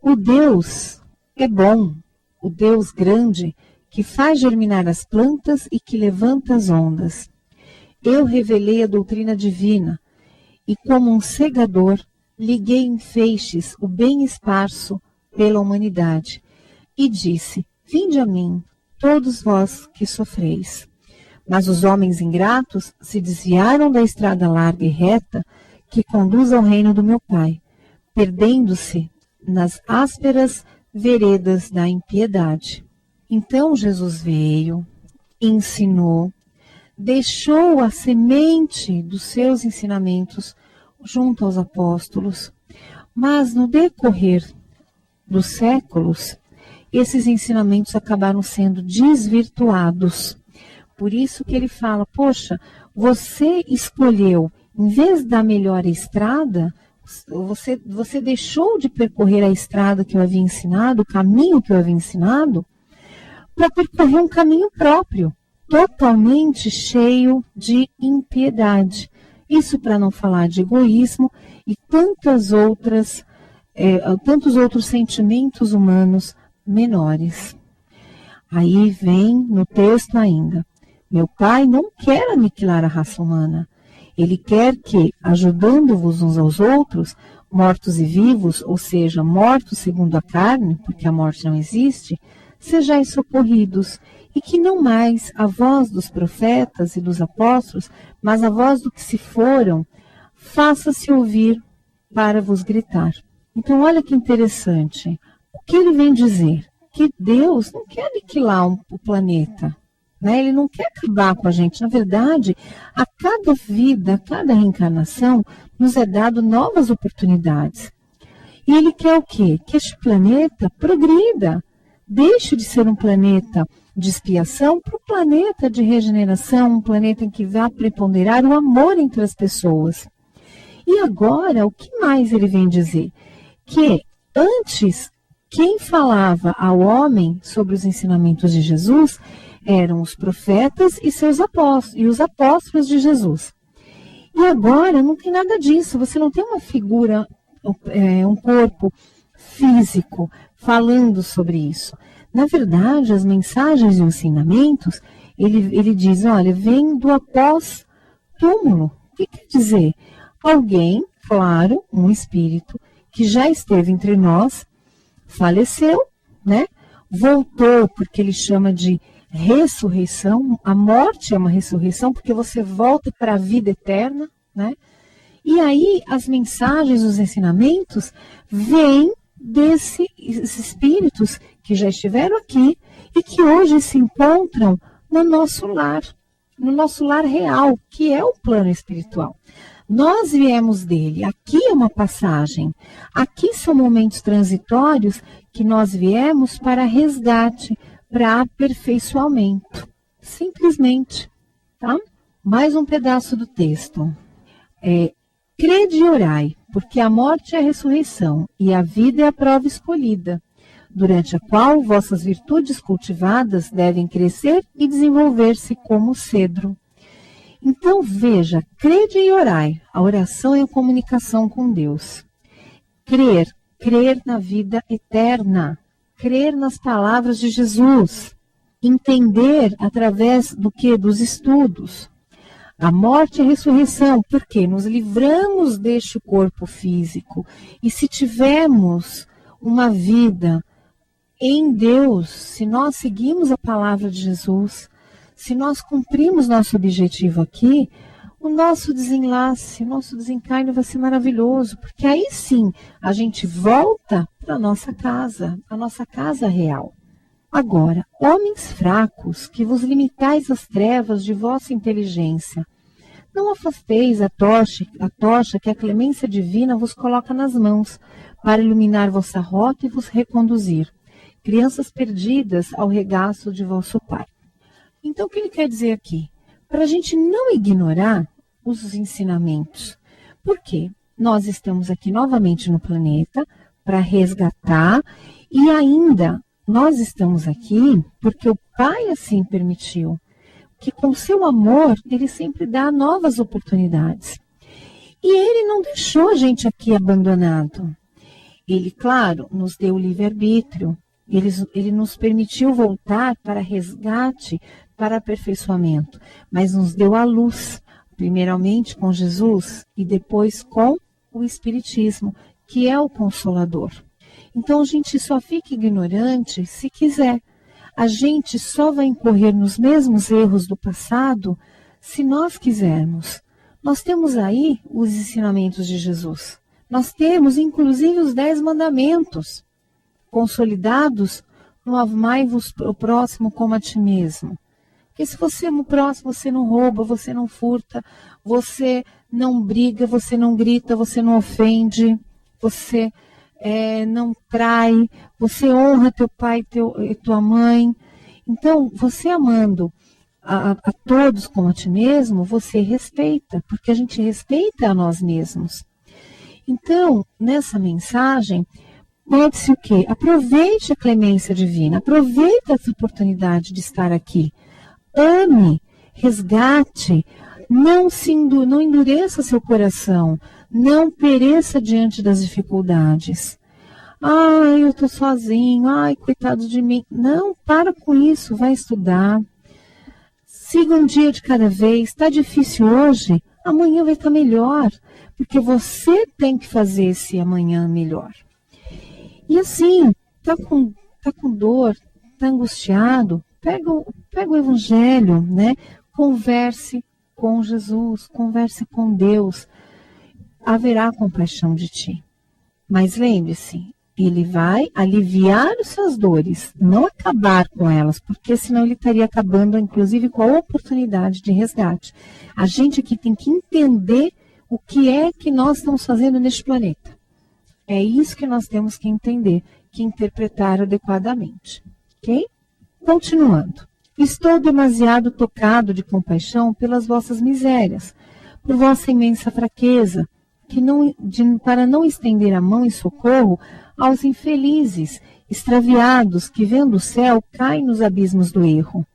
Speaker 3: O Deus é bom, o Deus grande, que faz germinar as plantas e que levanta as ondas. Eu revelei a doutrina divina, e como um segador, liguei em feixes o bem esparso pela humanidade, e disse, vinde a mim, todos vós que sofreis. Mas os homens ingratos se desviaram da estrada larga e reta que conduz ao reino do meu Pai, perdendo-se nas ásperas veredas da impiedade. Então Jesus veio, ensinou, deixou a semente dos seus ensinamentos junto aos apóstolos, mas no decorrer dos séculos, esses ensinamentos acabaram sendo desvirtuados. Por isso que ele fala, poxa, você escolheu, em vez da melhor estrada, você deixou de percorrer a estrada que eu havia ensinado, o caminho que eu havia ensinado, para percorrer um caminho próprio, totalmente cheio de impiedade. Isso para não falar de egoísmo e tantos outros sentimentos humanos menores. Aí vem no texto ainda, meu Pai não quer aniquilar a raça humana. Ele quer que, ajudando-vos uns aos outros, mortos e vivos, ou seja, mortos segundo a carne, porque a morte não existe, sejais socorridos, e que não mais a voz dos profetas e dos apóstolos, mas a voz do que se foram, faça-se ouvir para vos gritar. Então, olha que interessante. O que ele vem dizer? Que Deus não quer aniquilar o planeta, né? Ele não quer acabar com a gente. Na verdade, a cada vida, a cada reencarnação, nos é dado novas oportunidades. E ele quer o quê? Que este planeta progrida, deixe de ser um planeta de expiação para um planeta de regeneração, um planeta em que vá preponderar o amor entre as pessoas. E agora, o que mais ele vem dizer? Que antes, quem falava ao homem sobre os ensinamentos de Jesus eram os profetas e seus apóstolos, e os apóstolos de Jesus. E agora não tem nada disso, você não tem uma figura, um corpo físico falando sobre isso. Na verdade, as mensagens e os ensinamentos, ele diz, olha, vem do após-túmulo. O que quer dizer? Alguém, claro, um espírito, que já esteve entre nós, faleceu, né? Voltou, porque ele chama de ressurreição. A morte é uma ressurreição, porque você volta para a vida eterna, né? E aí, as mensagens, os ensinamentos, vêm desses espíritos que já estiveram aqui e que hoje se encontram no nosso lar real, que é o plano espiritual. Nós viemos dele, aqui é uma passagem, aqui são momentos transitórios que nós viemos para resgate, para aperfeiçoamento, simplesmente, tá? Mais um pedaço do texto. Crede e orai, porque a morte é a ressurreição e a vida é a prova escolhida, durante a qual vossas virtudes cultivadas devem crescer e desenvolver-se como o cedro. Então veja, crede e orai, a oração é a comunicação com Deus. Crer na vida eterna, crer nas palavras de Jesus, entender através do que? Dos estudos. A morte e a ressurreição, porque nos livramos deste corpo físico. E se tivermos uma vida em Deus, se nós seguimos a palavra de Jesus, se nós cumprimos nosso objetivo aqui, o nosso desenlace, o nosso desencarne vai ser maravilhoso, porque aí sim a gente volta para a nossa casa real. Agora, homens fracos, que vos limitais às trevas de vossa inteligência, não afasteis a tocha que a clemência divina vos coloca nas mãos, para iluminar vossa rota e vos reconduzir, crianças perdidas ao regaço de vosso Pai. Então, o que ele quer dizer aqui? Para a gente não ignorar os ensinamentos. Por quê? Nós estamos aqui novamente no planeta para resgatar e ainda nós estamos aqui porque o Pai assim permitiu. Que com seu amor, ele sempre dá novas oportunidades. E ele não deixou a gente aqui abandonado. Ele, claro, nos deu o livre-arbítrio. Ele nos permitiu voltar para resgate, para aperfeiçoamento. Mas nos deu a luz, primeiramente com Jesus e depois com o Espiritismo, que é o Consolador. Então a gente só fica ignorante se quiser. A gente só vai incorrer nos mesmos erros do passado se nós quisermos. Nós temos aí os ensinamentos de Jesus. Nós temos, inclusive, os 10 mandamentos, consolidados no amai-vos o próximo como a ti mesmo. Porque se você ama o próximo, você não rouba, você não furta, você não briga, você não grita, você não ofende, você não trai, você honra teu pai e tua mãe. Então, você amando a todos como a ti mesmo, você respeita, porque a gente respeita a nós mesmos. Então, nessa mensagem, pode-se o quê? Aproveite a clemência divina, aproveite essa oportunidade de estar aqui. Ame, resgate, não endureça seu coração, não pereça diante das dificuldades. Ai, eu estou sozinho, ai, coitado de mim. Não, para com isso, vai estudar. Siga um dia de cada vez. Está difícil hoje, amanhã vai estar melhor, porque você tem que fazer esse amanhã melhor. E assim, tá com dor, tá angustiado, pega o Evangelho, né? Converse com Jesus, converse com Deus. Haverá compaixão de ti. Mas lembre-se, ele vai aliviar as suas dores, não acabar com elas, porque senão ele estaria acabando, inclusive, com a oportunidade de resgate. A gente aqui tem que entender o que é que nós estamos fazendo neste planeta. É isso que nós temos que entender, que interpretar adequadamente. Ok? Continuando. Estou demasiado tocado de compaixão pelas vossas misérias, por vossa imensa fraqueza, para não estender a mão em socorro aos infelizes, extraviados, que vendo o céu, caem nos abismos do erro.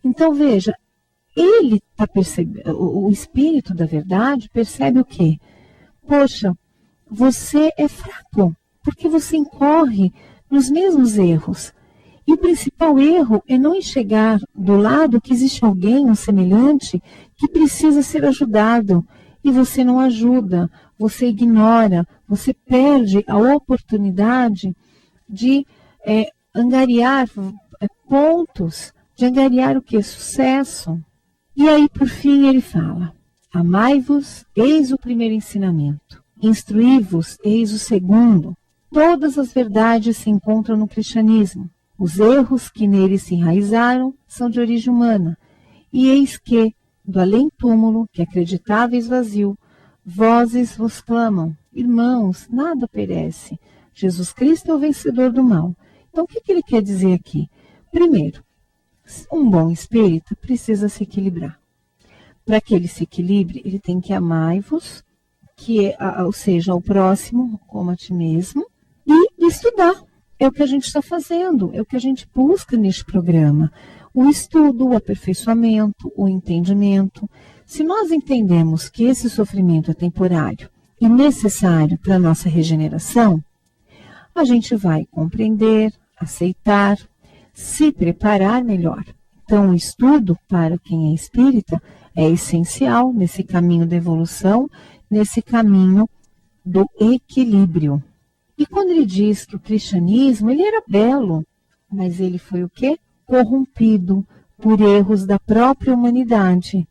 Speaker 3: Então, veja, ele está percebendo, o Espírito da Verdade percebe o quê? Poxa, você é fraco, porque você incorre nos mesmos erros. E o principal erro é não enxergar do lado que existe alguém, um semelhante, que precisa ser ajudado. E você não ajuda, você ignora, você perde a oportunidade de angariar pontos, de angariar o que? Sucesso. E aí, por fim, ele fala: amai-vos, eis o primeiro ensinamento. Instruí-vos, eis o segundo. Todas as verdades se encontram no cristianismo. Os erros que nele se enraizaram são de origem humana. E eis que, do além-túmulo, que acreditáveis vazio, vozes vos clamam: irmãos, nada perece. Jesus Cristo é o vencedor do mal. Então, o que ele quer dizer aqui? Primeiro, um bom espírita precisa se equilibrar. Para que ele se equilibre, ele tem que amai-vos, ou seja, ao próximo como a ti mesmo, e estudar. É o que a gente está fazendo, é o que a gente busca neste programa. O estudo, o aperfeiçoamento, o entendimento. Se nós entendemos que esse sofrimento é temporário e necessário para a nossa regeneração, a gente vai compreender, aceitar, se preparar melhor. Então, o estudo, para quem é espírita, é essencial nesse caminho da evolução, nesse caminho do equilíbrio. E quando ele diz que o cristianismo, ele era belo, mas ele foi o quê? Corrompido por erros da própria humanidade,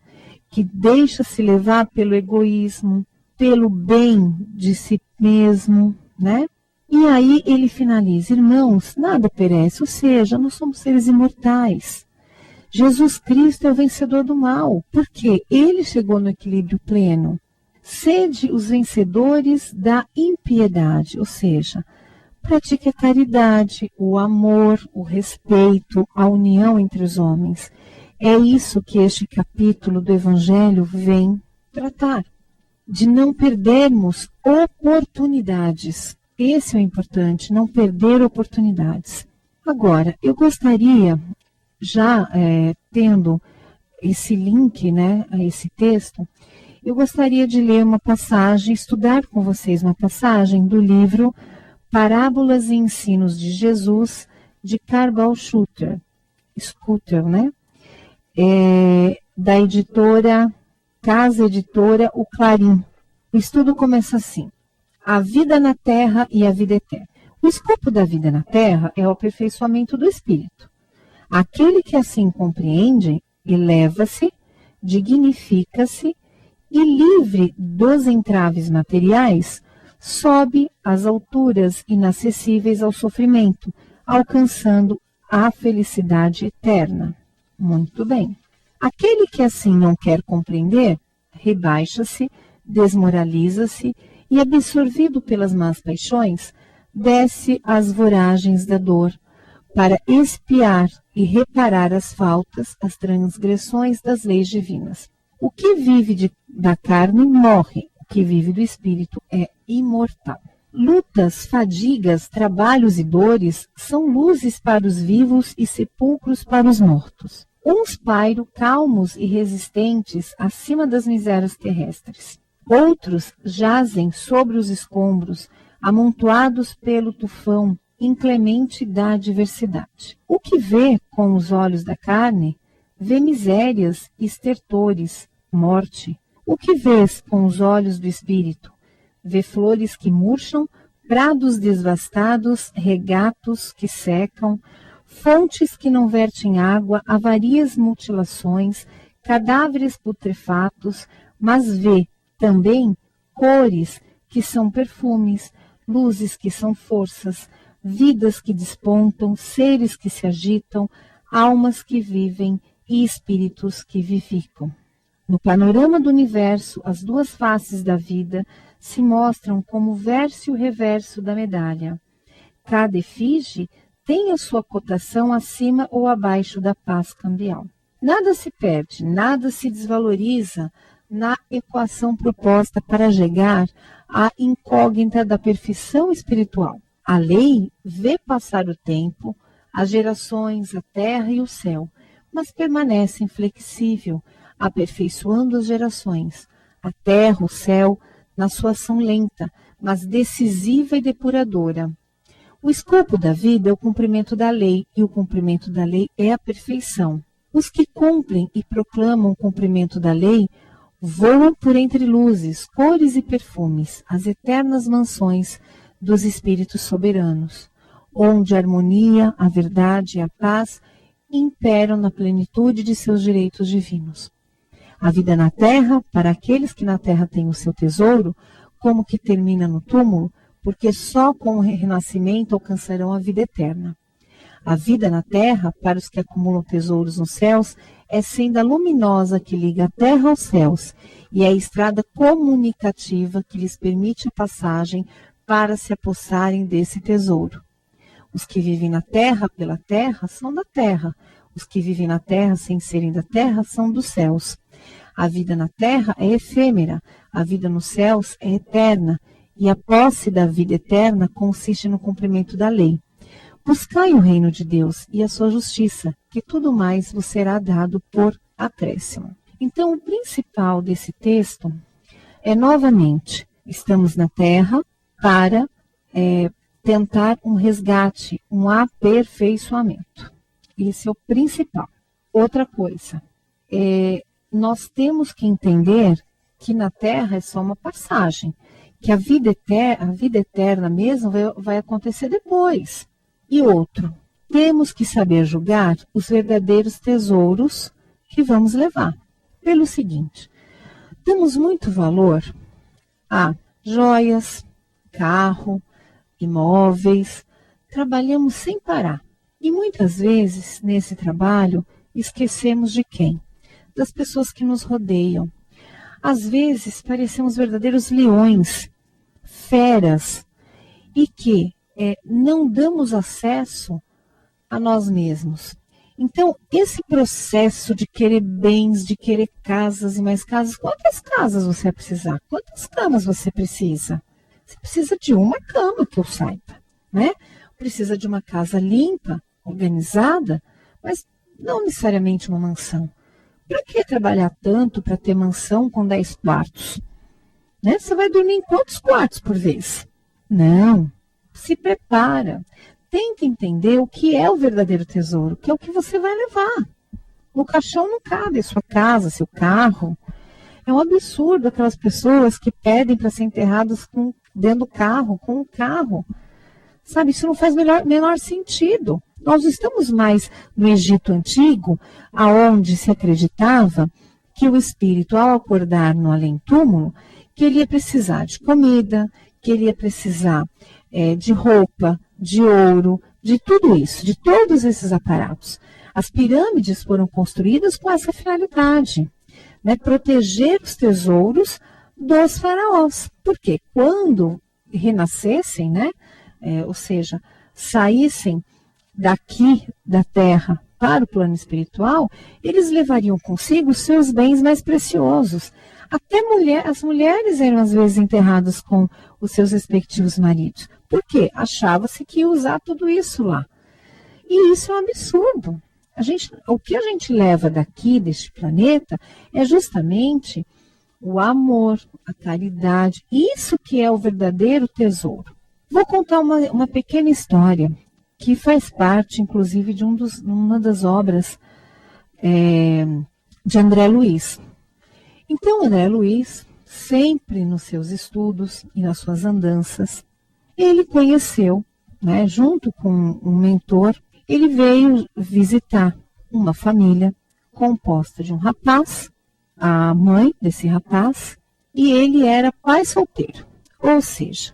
Speaker 3: que deixa-se levar pelo egoísmo, pelo bem de si mesmo, né? E aí ele finaliza: irmãos, nada perece, ou seja, nós somos seres imortais. Jesus Cristo é o vencedor do mal, porque ele chegou no equilíbrio pleno. Sede os vencedores da impiedade, ou seja, pratique a caridade, o amor, o respeito, a união entre os homens. É isso que este capítulo do Evangelho vem tratar, de não perdermos oportunidades. Esse é o importante, não perder oportunidades. Agora, eu gostaria, já tendo esse link, né, a esse texto, eu gostaria de ler uma passagem, estudar com vocês uma passagem do livro Parábolas e Ensinos de Jesus, de Carl Schutter, né? Da editora, Casa Editora, o Clarim. O estudo começa assim: a vida na Terra e a vida eterna. O escopo da vida na Terra é o aperfeiçoamento do espírito. Aquele que assim compreende, eleva-se, dignifica-se e, livre dos entraves materiais, sobe às alturas inacessíveis ao sofrimento, alcançando a felicidade eterna. Muito bem. Aquele que assim não quer compreender, rebaixa-se, desmoraliza-se e, absorvido pelas más paixões, desce às voragens da dor, para expiar e reparar as faltas, as transgressões das leis divinas. O que vive da carne morre, o que vive do espírito é imortal. Lutas, fadigas, trabalhos e dores são luzes para os vivos e sepulcros para os mortos. Uns pairam calmos e resistentes acima das misérias terrestres. Outros jazem sobre os escombros, amontoados pelo tufão inclemente da adversidade. O que vê com os olhos da carne, vê misérias, estertores, morte. O que vês com os olhos do espírito, vê flores que murcham, prados devastados, regatos que secam, fontes que não vertem água, avarias mutilações, cadáveres putrefatos, mas vê também cores que são perfumes, luzes que são forças, vidas que despontam, seres que se agitam, almas que vivem e espíritos que vivificam. No panorama do universo, as duas faces da vida se mostram como o verso e o reverso da medalha. Cada efígie tem a sua cotação acima ou abaixo da paz cambial. Nada se perde, nada se desvaloriza na equação proposta para chegar à incógnita da perfeição espiritual. A lei vê passar o tempo, as gerações, a terra e o céu, mas permanece inflexível, aperfeiçoando as gerações, a terra, o céu, na sua ação lenta, mas decisiva e depuradora. O escopo da vida é o cumprimento da lei, e o cumprimento da lei é a perfeição. Os que cumprem e proclamam o cumprimento da lei voam por entre luzes, cores e perfumes, as eternas mansões dos espíritos soberanos, onde a harmonia, a verdade e a paz imperam na plenitude de seus direitos divinos. A vida na terra, para aqueles que na terra têm o seu tesouro, como que termina no túmulo, porque só com o renascimento alcançarão a vida eterna. A vida na terra, para os que acumulam tesouros nos céus, é senda luminosa que liga a terra aos céus, e é a estrada comunicativa que lhes permite a passagem para se apossarem desse tesouro. Os que vivem na terra pela terra são da terra, os que vivem na terra sem serem da terra são dos céus. A vida na terra é efêmera, a vida nos céus é eterna, e a posse da vida eterna consiste no cumprimento da lei. Buscai o reino de Deus e a sua justiça, que tudo mais vos será dado por acréscimo. Então, o principal desse texto é, novamente, estamos na terra para tentar um resgate, um aperfeiçoamento. Esse é o principal. Outra coisa, nós temos que entender que na terra é só uma passagem, que a vida eterna mesmo vai acontecer depois. E outro, temos que saber julgar os verdadeiros tesouros que vamos levar. Pelo seguinte, damos muito valor a joias, carro, imóveis, trabalhamos sem parar. E muitas vezes, nesse trabalho, esquecemos de quem? Das pessoas que nos rodeiam. Às vezes, parecemos verdadeiros leões, feras, e que não damos acesso a nós mesmos. Então, esse processo de querer bens, de querer casas e mais casas, quantas casas você vai precisar? Quantas camas você precisa? Você precisa de uma cama, que eu saiba, né? Precisa de uma casa limpa, organizada, mas não necessariamente uma mansão. Para que trabalhar tanto para ter mansão com 10 quartos? Né? Você vai dormir em quantos quartos por vez? Não. Se prepara. Tenta entender o que é o verdadeiro tesouro, que é o que você vai levar. No caixão não cabe a sua casa, seu carro. É um absurdo aquelas pessoas que pedem para ser enterradas dentro do carro, com um carro. Sabe, isso não faz menor sentido. Nós não estamos mais no Egito Antigo, aonde se acreditava que o espírito, ao acordar no além-túmulo, que ele ia precisar de comida, que ele ia precisar de roupa, de ouro, de tudo isso, de todos esses aparatos. As pirâmides foram construídas com essa finalidade, né, proteger os tesouros dos faraós. Porque quando renascessem, né, ou seja, saíssem daqui da terra para o plano espiritual, eles levariam consigo os seus bens mais preciosos. Até as mulheres eram às vezes enterradas com os seus respectivos maridos. Por quê? Achava-se que ia usar tudo isso lá. E isso é um absurdo. O que a gente leva daqui, deste planeta, é justamente o amor, a caridade. Isso que é o verdadeiro tesouro. Vou contar uma pequena história que faz parte, inclusive, de uma das obras de André Luiz. Então, André Luiz, sempre nos seus estudos e nas suas andanças, ele conheceu, né, junto com um mentor, ele veio visitar uma família composta de um rapaz, a mãe desse rapaz, e ele era pai solteiro. Ou seja,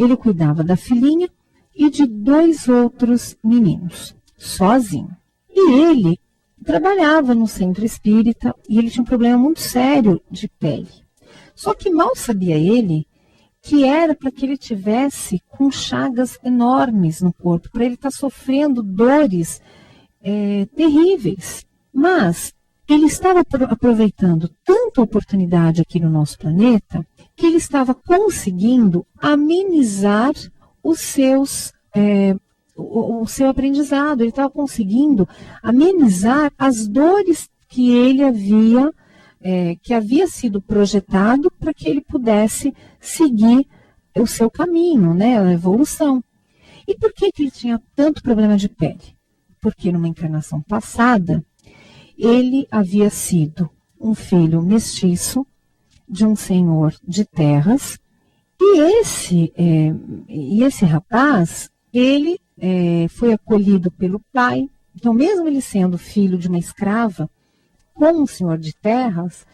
Speaker 3: Ele cuidava da filhinha e de 2 outros meninos, sozinho. E ele trabalhava no centro espírita e ele tinha um problema muito sério de pele. Só que mal sabia ele que era para que ele tivesse com chagas enormes no corpo, para ele estar sofrendo dores terríveis. Mas ele estava aproveitando tanta oportunidade aqui no nosso planeta que ele estava conseguindo amenizar o seu aprendizado. Ele estava conseguindo amenizar as dores que ele havia sido projetado para que ele pudesse seguir o seu caminho, né, a evolução. E por que ele tinha tanto problema de pele? Porque numa encarnação passada, ele havia sido um filho mestiço de um senhor de terras, e esse rapaz, ele foi acolhido pelo pai. Então, mesmo ele sendo filho de uma escrava com um senhor de terras,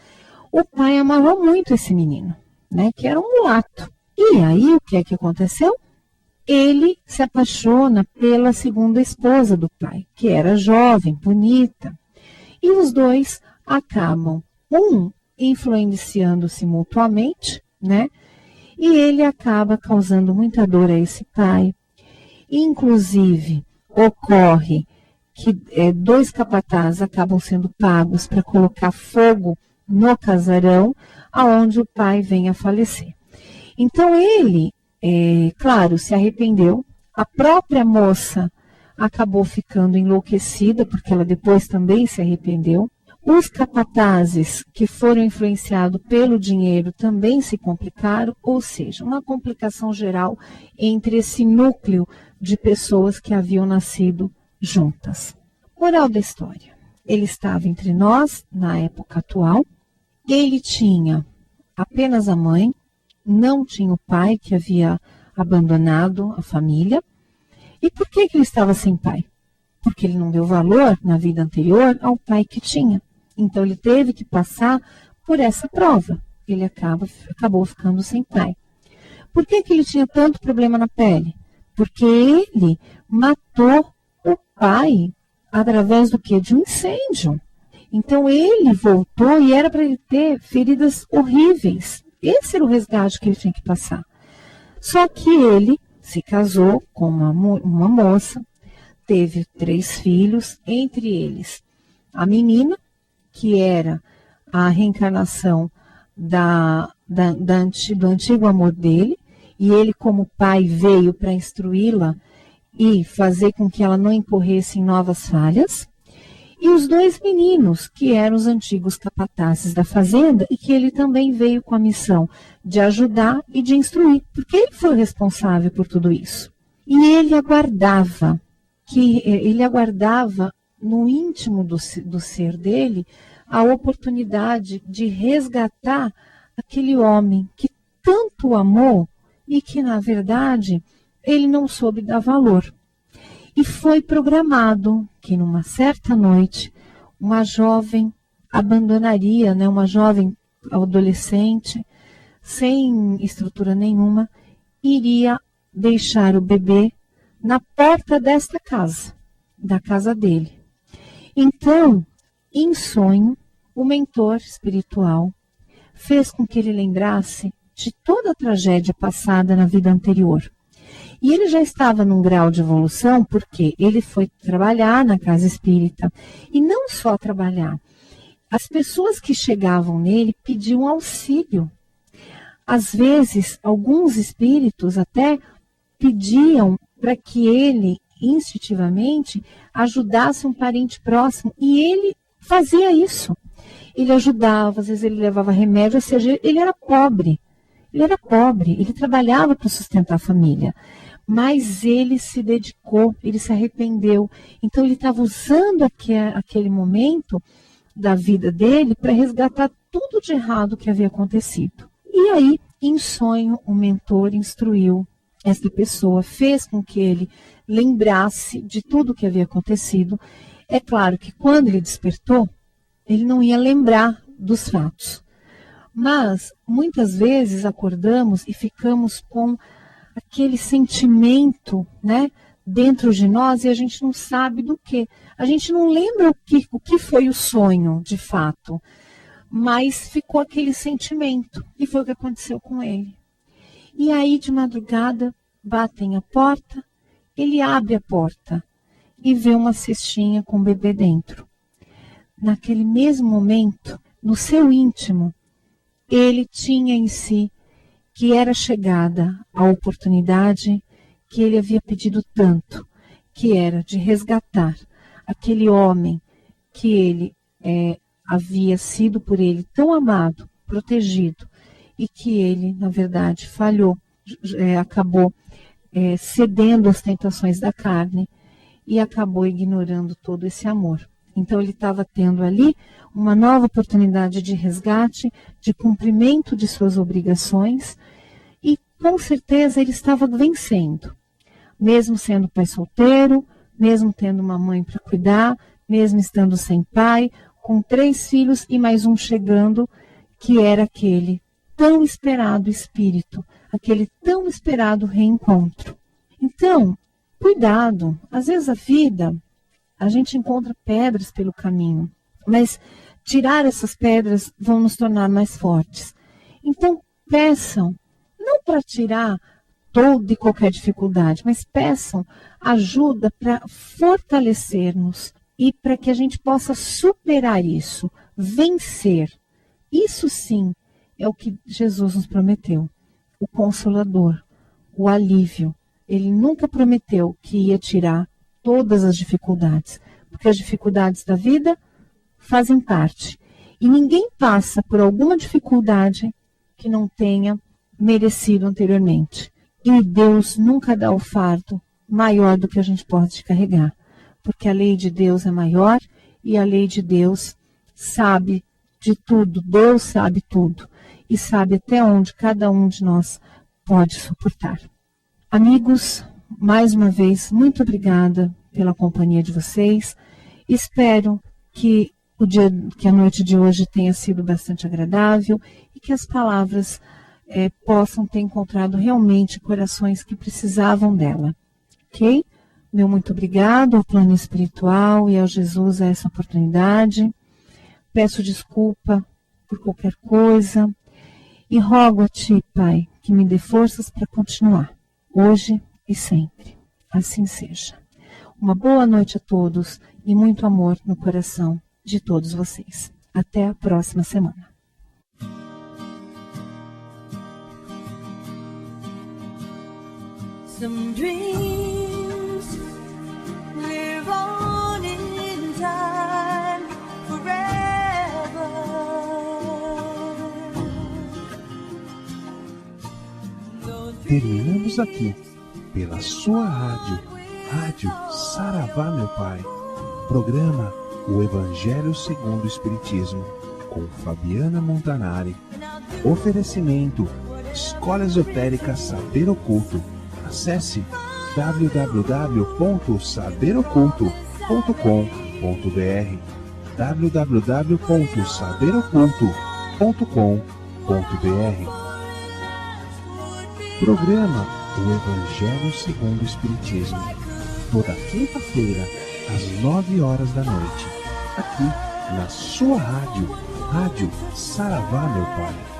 Speaker 3: o pai amava muito esse menino, né, que era um mulato. E aí, o que é que aconteceu? Ele se apaixona pela segunda esposa do pai, que era jovem, bonita. E os dois acabam, influenciando-se mutuamente, né? E ele acaba causando muita dor a esse pai. Inclusive, ocorre que 2 capatazes acabam sendo pagos para colocar fogo no casarão, aonde o pai vem a falecer. Então ele, claro, se arrependeu. A própria moça acabou ficando enlouquecida, porque ela depois também se arrependeu. Os capatazes que foram influenciados pelo dinheiro também se complicaram, ou seja, uma complicação geral entre esse núcleo de pessoas que haviam nascido juntas. Moral da história: ele estava entre nós na época atual, ele tinha apenas a mãe, não tinha o pai, que havia abandonado a família. E por que ele estava sem pai? Porque ele não deu valor na vida anterior ao pai que tinha. Então ele teve que passar por essa prova. Ele acabou ficando sem pai. Por que ele tinha tanto problema na pele? Porque ele matou o pai através do quê? De um incêndio. Então ele voltou e era para ele ter feridas horríveis. Esse era o resgate que ele tinha que passar. Só que ele se casou com uma moça, teve 3 filhos, entre eles a menina, que era a reencarnação do antigo amor dele, e ele, como pai, veio para instruí-la e fazer com que ela não incorresse em novas falhas. E os 2 meninos, que eram os antigos capatazes da fazenda, e que ele também veio com a missão de ajudar e de instruir, porque ele foi responsável por tudo isso. E ele aguardava no íntimo do ser dele a oportunidade de resgatar aquele homem que tanto amou e que, na verdade, ele não soube dar valor. E foi programado que, numa certa noite, uma jovem abandonaria, né, uma jovem adolescente, sem estrutura nenhuma, iria deixar o bebê na porta desta casa, da casa dele. Então, em sonho, o mentor espiritual fez com que ele lembrasse de toda a tragédia passada na vida anterior. E ele já estava num grau de evolução porque ele foi trabalhar na casa espírita. E não só trabalhar. As pessoas que chegavam nele pediam auxílio. Às vezes, alguns espíritos até pediam para que ele, instintivamente, ajudasse um parente próximo. E ele fazia isso. Ele ajudava, às vezes ele levava remédio, ou seja, ele era pobre. Ele trabalhava para sustentar a família. Mas ele se dedicou, ele se arrependeu. Então ele estava usando aquele momento da vida dele para resgatar tudo de errado que havia acontecido. E aí, em sonho, o mentor instruiu essa pessoa, fez com que ele lembrasse de tudo que havia acontecido. É claro que quando ele despertou, ele não ia lembrar dos fatos. Mas, muitas vezes, acordamos e ficamos com aquele sentimento, né, dentro de nós e a gente não sabe do que. A gente não lembra o que foi o sonho, de fato, mas ficou aquele sentimento e foi o que aconteceu com ele. E aí, de madrugada, batem a porta, ele abre a porta e vê uma cestinha com o bebê dentro. Naquele mesmo momento, no seu íntimo, ele tinha em si que era chegada a oportunidade que ele havia pedido tanto, que era de resgatar aquele homem que ele havia sido por ele tão amado, protegido, e que ele, na verdade, falhou, acabou cedendo às tentações da carne e acabou ignorando todo esse amor. Então ele estava tendo ali uma nova oportunidade de resgate, de cumprimento de suas obrigações, e com certeza ele estava vencendo. Mesmo sendo pai solteiro, mesmo tendo uma mãe para cuidar, mesmo estando sem pai, com 3 filhos e mais um chegando, que era aquele tão esperado espírito, aquele tão esperado reencontro. Então, cuidado, às vezes a vida, a gente encontra pedras pelo caminho, mas tirar essas pedras vão nos tornar mais fortes. Então, peçam, não para tirar toda e qualquer dificuldade, mas peçam ajuda para fortalecer-nos e para que a gente possa superar isso, vencer. Isso sim é o que Jesus nos prometeu, o Consolador, o alívio. Ele nunca prometeu que ia tirar todas as dificuldades, porque as dificuldades da vida fazem parte. E ninguém passa por alguma dificuldade que não tenha merecido anteriormente. E Deus nunca dá o fardo maior do que a gente pode carregar, porque a lei de Deus é maior e a lei de Deus sabe de tudo. Deus sabe tudo e sabe até onde cada um de nós pode suportar. Amigos, mais uma vez, muito obrigada pela companhia de vocês. Espero que a noite de hoje tenha sido bastante agradável e que as palavras possam ter encontrado realmente corações que precisavam dela. Ok? Meu muito obrigado ao plano espiritual e ao Jesus a essa oportunidade. Peço desculpa por qualquer coisa e rogo a Ti, Pai, que me dê forças para continuar, hoje e sempre. Assim seja. Uma boa noite a todos e muito amor no coração de todos vocês. Até a próxima semana.
Speaker 6: Some dreams live on in time forever.
Speaker 2: Terminamos aqui, pela sua Rádio Saravá, meu Pai, programa O Evangelho segundo o Espiritismo, com Fabiana Montanari. Oferecimento Escola Esotérica Saber Oculto. Acesse www.saberoculto.com.br www.saberoculto.com.br. Programa O Evangelho segundo o Espiritismo, toda quinta-feira, às 9 horas da noite, aqui na sua Rádio Saravá, meu Pai.